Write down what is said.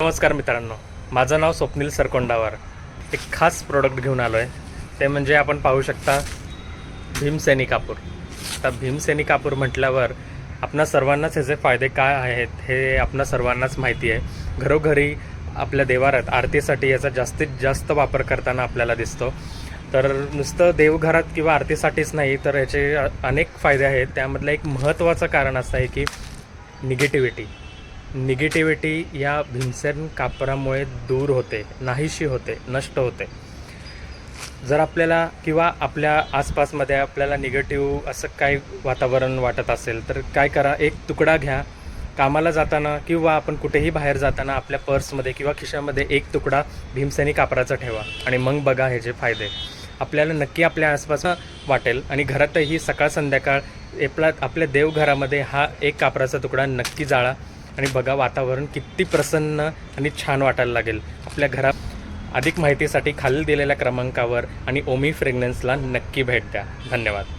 नमस्कार मित्रांनो, माझं नाव स्वप्नील सरकोंडावर. एक खास प्रोडक्ट घेऊन आलो आहे. ते म्हणजे आपण पाहू शकता भीमसेनी कापूर. आता भीमसेनी कापूर म्हटल्यावर आपणा सर्वांनाच ह्याचे फायदे काय आहेत हे आपणा सर्वांनाच माहिती आहे. घरोघरी आपल्या देवारात आरतीसाठी याचा जास्तीत जास्त वापर करताना आपल्याला दिसतो. तर नुसतं देवघरात किंवा आरतीसाठीच नाही, तर याचे अनेक फायदे आहेत. त्यामधलं एक महत्त्वाचं कारण असं आहे की निगेटिव्हिटी या भीमसेन कापरामुळे दूर होते, नाहीशी होते, नष्ट होते. जर आपल्याला किंवा आपल्या आसपासमध्ये आपल्याला निगेटिव्ह असं काही वातावरण वाटत असेल तर काय करा, एक तुकडा घ्या. कामाला जाताना किंवा आपण कुठेही बाहेर जाताना आपल्या पर्समध्ये किंवा खिशामध्ये एक तुकडा भीमसेनी कापराचा ठेवा आणि मग बघा ह्याचे फायदे आपल्याला नक्की आपल्या आसपास वाटेल. आणि घरातही सकाळ संध्याकाळ आपल्या देवघरामध्ये हा एक कापराचा तुकडा नक्की जाळा आणि बघा वातावरण किती प्रसन्न आणि छान वाटायला लागेल आपल्या घरात. अधिक माहितीसाठी खाली दिलेल्या क्रमांकावर आणि ओमी फ्रेग्रन्सला नक्की भेट द्या. धन्यवाद.